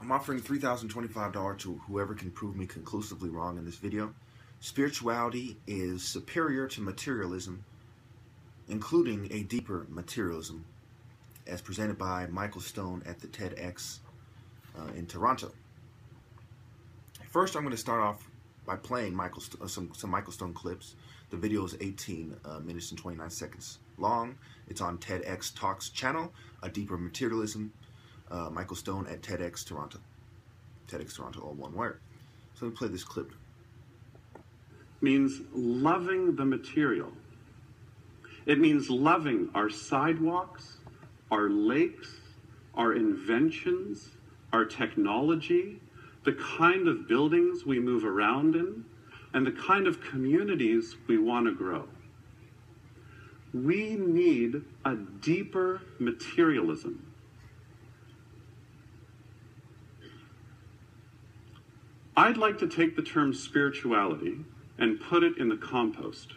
I'm offering $3,025 to whoever can prove me conclusively wrong in this video. Spirituality is superior to materialism, including a deeper materialism, as presented by Michael Stone at the TEDx in Toronto. First, I'm going to start off by playing some Michael Stone clips. The video is 18 minutes and 29 seconds long. It's on TEDx Talks channel, A Deeper Materialism, Michael Stone at TEDx Toronto. TEDx Toronto, all one word. So let me play this clip. Means loving the material. It means loving our sidewalks, our lakes, our inventions, our technology, the kind of buildings we move around in, and the kind of communities we want to grow. We need a deeper materialism. I'd like to take the term spirituality and put it in the compost.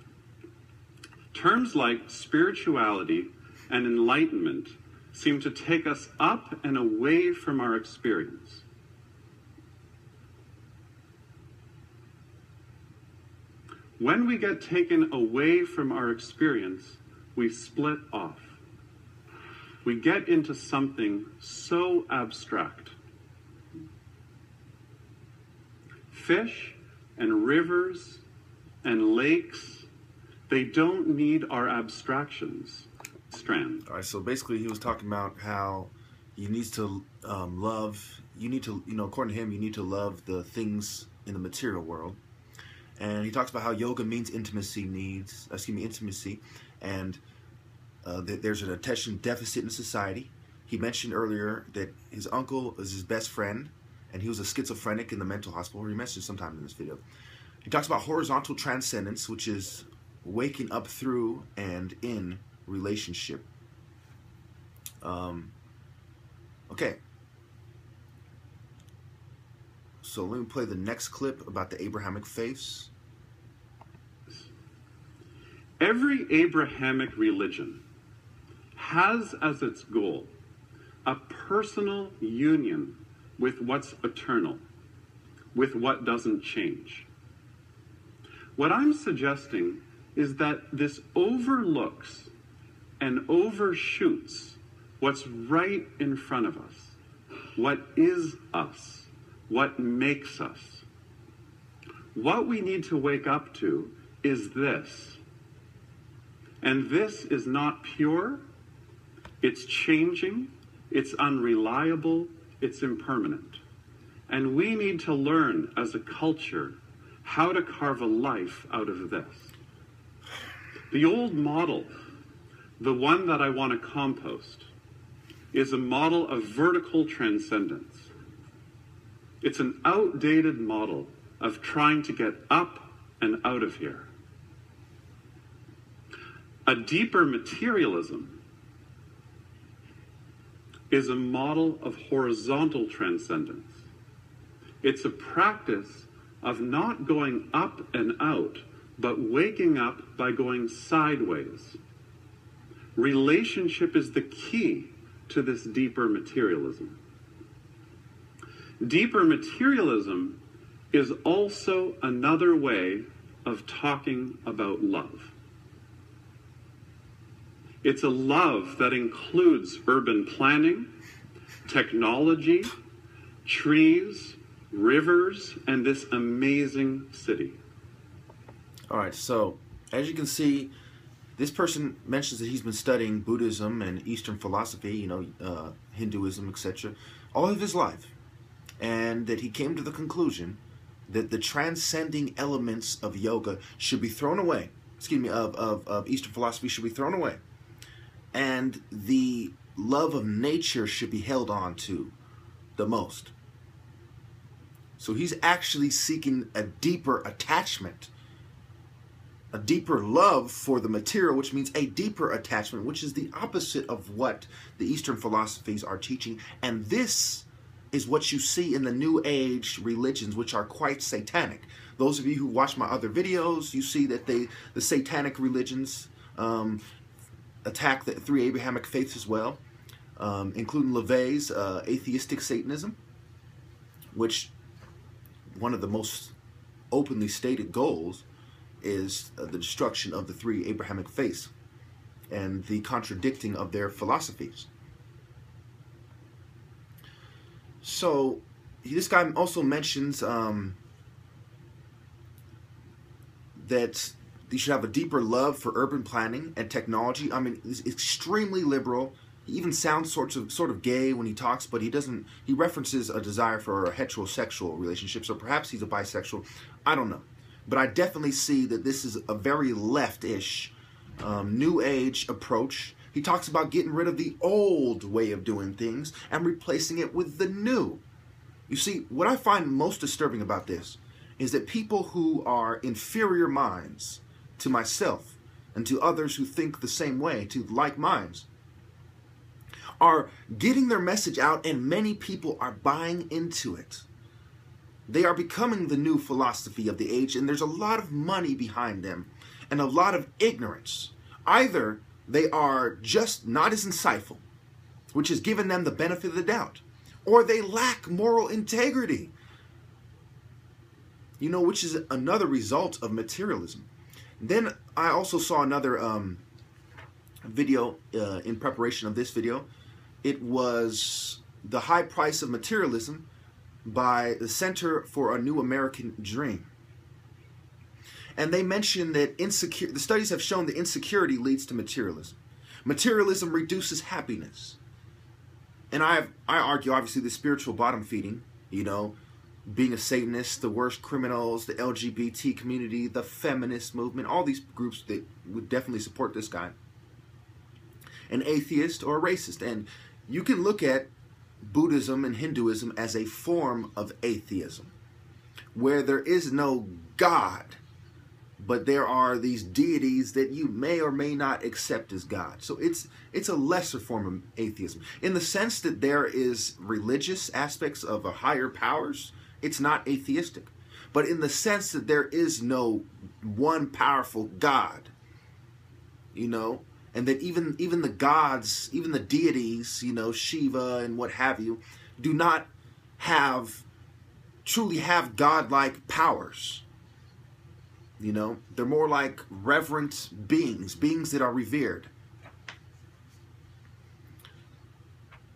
Terms like spirituality and enlightenment seem to take us up and away from our experience. When we get taken away from our experience, we split off. We get into something so abstract. Fish and rivers and lakes, they don't need our abstractions. Strand. All right, so basically he was talking about how you need to according to him, you need to love the things in the material world. And he talks about how yoga means intimacy, and that there's an attention deficit in society. He mentioned earlier that his uncle is his best friend, and he was a schizophrenic in the mental hospital. He mentioned sometime in this video. He talks about horizontal transcendence, which is waking up through and in relationship. Okay. So let me play the next clip about the Abrahamic faiths. Every Abrahamic religion has as its goal a personal union with what's eternal, with what doesn't change. What I'm suggesting is that this overlooks and overshoots what's right in front of us, what is us, what makes us. What we need to wake up to is this. And this is not pure, it's changing, it's unreliable, it's impermanent. And we need to learn as a culture how to carve a life out of this. The old model, the one that I want to compost, is a model of vertical transcendence. It's an outdated model of trying to get up and out of here. A deeper materialism is a model of horizontal transcendence. It's a practice of not going up and out, but waking up by going sideways. Relationship is the key to this deeper materialism. Deeper materialism is also another way of talking about love. It's a love that includes urban planning, technology, trees, rivers, and this amazing city. All right, so as you can see, this person mentions that he's been studying Buddhism and Eastern philosophy, Hinduism, etc., all of his life, and that he came to the conclusion that the transcending elements of yoga should be thrown away, of Eastern philosophy should be thrown away, and the love of nature should be held on to the most. So he's actually seeking a deeper attachment, a deeper love for the material, which means a deeper attachment, which is the opposite of what the Eastern philosophies are teaching. And this is what you see in the New Age religions, which are quite satanic. Those of you who watch my other videos, you see that the satanic religions attack the three Abrahamic faiths as well, including LaVey's atheistic Satanism. which one of the most openly stated goals is the destruction of the three Abrahamic faiths and the contradicting of their philosophies. So this guy also mentions that you should have a deeper love for urban planning and technology. I mean, he's extremely liberal. He even sounds sort of gay when he talks, but he references a desire for a heterosexual relationship. So perhaps he's a bisexual. I don't know. But I definitely see that this is a very left-ish, new age approach. He talks about getting rid of the old way of doing things and replacing it with the new. You see, what I find most disturbing about this is that people who are inferior minds to myself and to others who think the same way, to like minds, are getting their message out, and many people are buying into it. They are becoming the new philosophy of the age, and there's a lot of money behind them and a lot of ignorance. Either they are just not as insightful, which has given them the benefit of the doubt, or they lack moral integrity, which is another result of materialism. Then I also saw another video in preparation of this video. It was The High Price of Materialism by the Center for a New American Dream. And they mentioned that the studies have shown that insecurity leads to materialism. Materialism reduces happiness. And I argue, obviously, the spiritual bottom feeding, being a Satanist, the worst criminals, the LGBT community, the feminist movement, all these groups that would definitely support this guy. An atheist or a racist. And you can look at Buddhism and Hinduism as a form of atheism, where there is no God, but there are these deities that you may or may not accept as God. So it's a lesser form of atheism. In the sense that there is religious aspects of a higher powers, it's not atheistic. But in the sense that there is no one powerful God, and that even the gods, even the deities, Shiva and what have you, do not truly have godlike powers. They're more like reverent beings that are revered.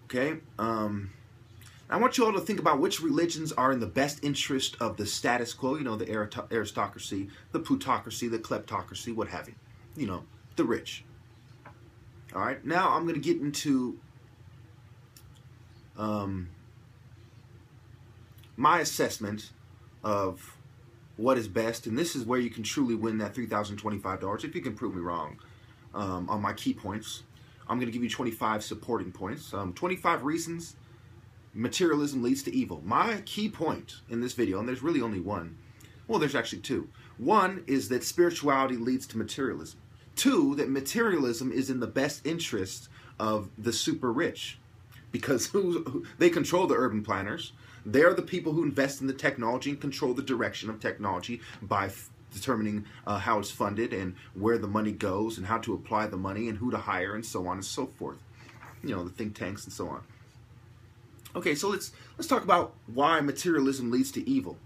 Okay? I want you all to think about which religions are in the best interest of the status quo, the aristocracy, the plutocracy, the kleptocracy, what have you. The rich. All right, now I'm going to get into my assessment of what is best, and this is where you can truly win that $3,025 if you can prove me wrong on my key points. I'm going to give you 25 supporting points, 25 reasons materialism leads to evil. My key point in this video, and there's really only one, well, there's actually two. One is that spirituality leads to materialism. Two, that materialism is in the best interest of the super rich, because they control the urban planners. They're the people who invest in the technology and control the direction of technology by determining how it's funded and where the money goes and how to apply the money and who to hire and so on and so forth. The think tanks and so on. Okay, so let's talk about why materialism leads to evil.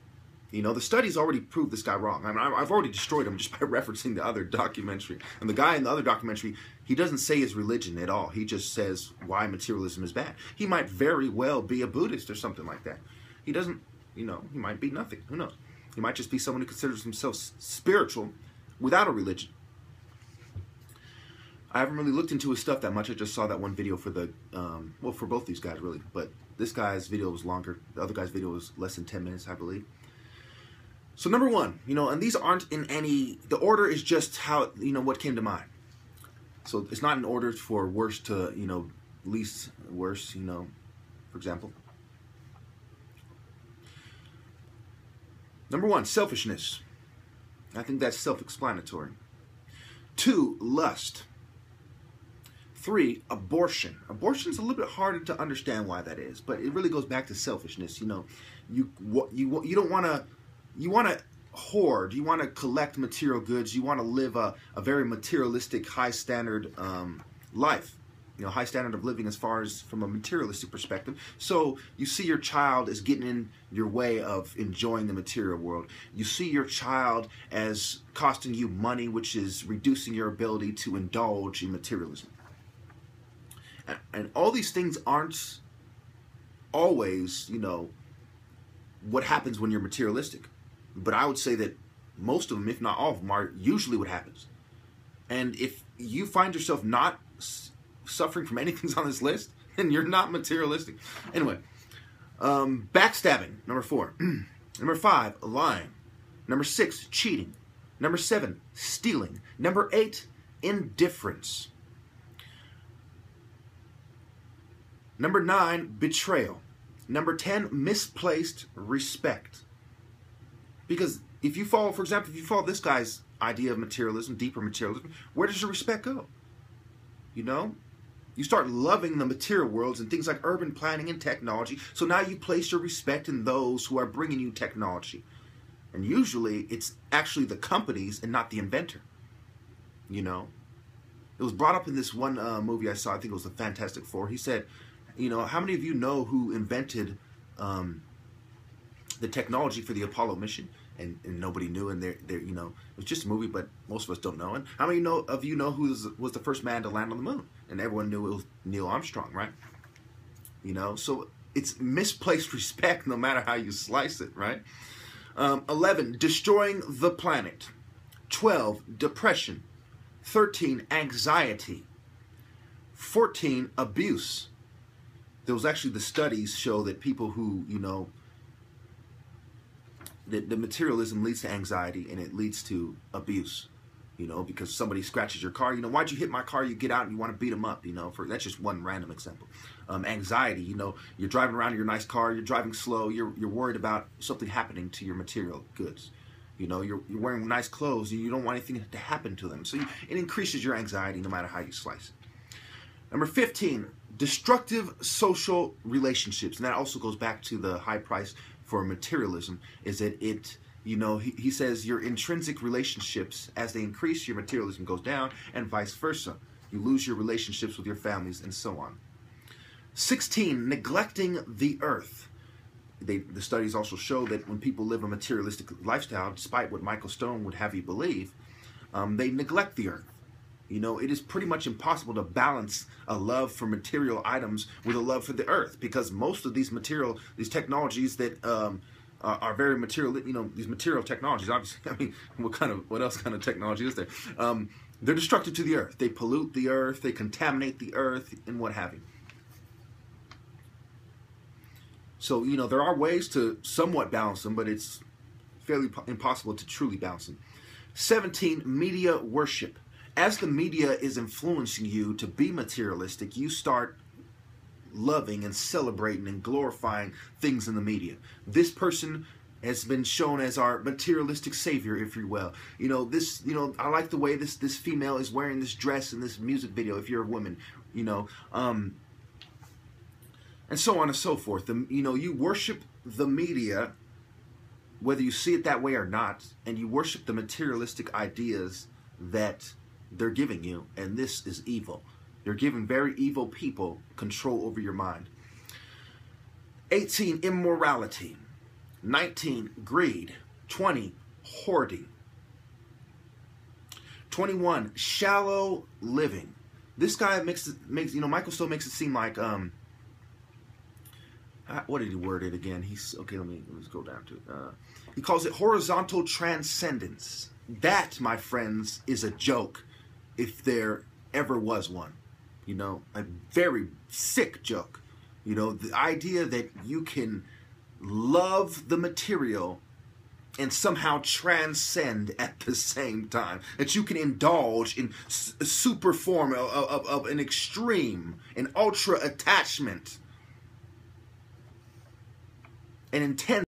The studies already proved this guy wrong. I mean, I've already destroyed him just by referencing the other documentary. And the guy in the other documentary, he doesn't say his religion at all. He just says why materialism is bad. He might very well be a Buddhist or something like that. He doesn't, he might be nothing. Who knows? He might just be someone who considers himself spiritual without a religion. I haven't really looked into his stuff that much. I just saw that one video for for both these guys, really. But this guy's video was longer. The other guy's video was less than 10 minutes, I believe. So number one, and these aren't in any, the order is just how, what came to mind. So it's not in order for worst to, least worst, for example. Number one, selfishness. I think that's self-explanatory. 2, lust. 3, abortion. Abortion's a little bit harder to understand why that is, but it really goes back to selfishness. You don't want to, you want to hoard, you want to collect material goods, you want to live a very materialistic, high standard life. high standard of living as far as from a materialistic perspective. So you see your child as getting in your way of enjoying the material world. You see your child as costing you money, which is reducing your ability to indulge in materialism. And all these things aren't always, what happens when you're materialistic. But I would say that most of them, if not all of them, are usually what happens. And if you find yourself not suffering from anything on this list, then you're not materialistic. Anyway, backstabbing, number 4. Number 5, lying. Number 6, cheating. Number 7, stealing. Number 8, indifference. Number 9, betrayal. Number 10, misplaced respect. Because if you follow, for example, if you follow this guy's idea of materialism, deeper materialism, where does your respect go? You start loving the material worlds and things like urban planning and technology. So now you place your respect in those who are bringing you technology. And usually it's actually the companies and not the inventor. It was brought up in this one movie I saw, I think it was the Fantastic Four. He said, how many of you know who invented the technology for the Apollo mission? And nobody knew, and it was just a movie, but most of us don't know. And how many of you know who was the first man to land on the moon? And everyone knew it was Neil Armstrong, right? So it's misplaced respect no matter how you slice it, right? 11, destroying the planet. 12, depression. 13, anxiety. 14, abuse. There was actually the studies show that people who, the materialism leads to anxiety and it leads to abuse, because somebody scratches your car, why'd you hit my car? You get out and you want to beat them up, that's just one random example. Anxiety, you're driving around in your nice car, you're driving slow, you're worried about something happening to your material goods. You're wearing nice clothes and you don't want anything to happen to them. So it increases your anxiety no matter how you slice it. Number 15, destructive social relationships. And that also goes back to the high price for materialism, is that he says your intrinsic relationships, as they increase, your materialism goes down, and vice versa. You lose your relationships with your families and so on. 16, neglecting the earth. The studies also show that when people live a materialistic lifestyle, despite what Michael Stone would have you believe, they neglect the earth. It is pretty much impossible to balance a love for material items with a love for the earth, because most of these technologies that are very material, these material technologies, obviously, what else kind of technology is there? They're destructive to the earth. They pollute the earth, they contaminate the earth, and what have you. So, there are ways to somewhat balance them, but it's fairly impossible to truly balance them. 17, media worship. As the media is influencing you to be materialistic, you start loving and celebrating and glorifying things in the media. This person has been shown as our materialistic savior, if you will. I like the way this female is wearing this dress in this music video, if you're a woman, and so on and so forth. You worship the media, whether you see it that way or not, and you worship the materialistic ideas that they're giving you, and this is evil. You're giving very evil people control over your mind. 18, immorality. 19, greed. 20, hoarding. 21, shallow living. This guy makes Michael Stone makes it seem like what did he word it again? Let's go down to it. He calls it horizontal transcendence. That, my friends, is a joke, if there ever was one. A very sick joke. The idea that you can love the material and somehow transcend at the same time. That you can indulge in a super form of an extreme, an ultra attachment, an intense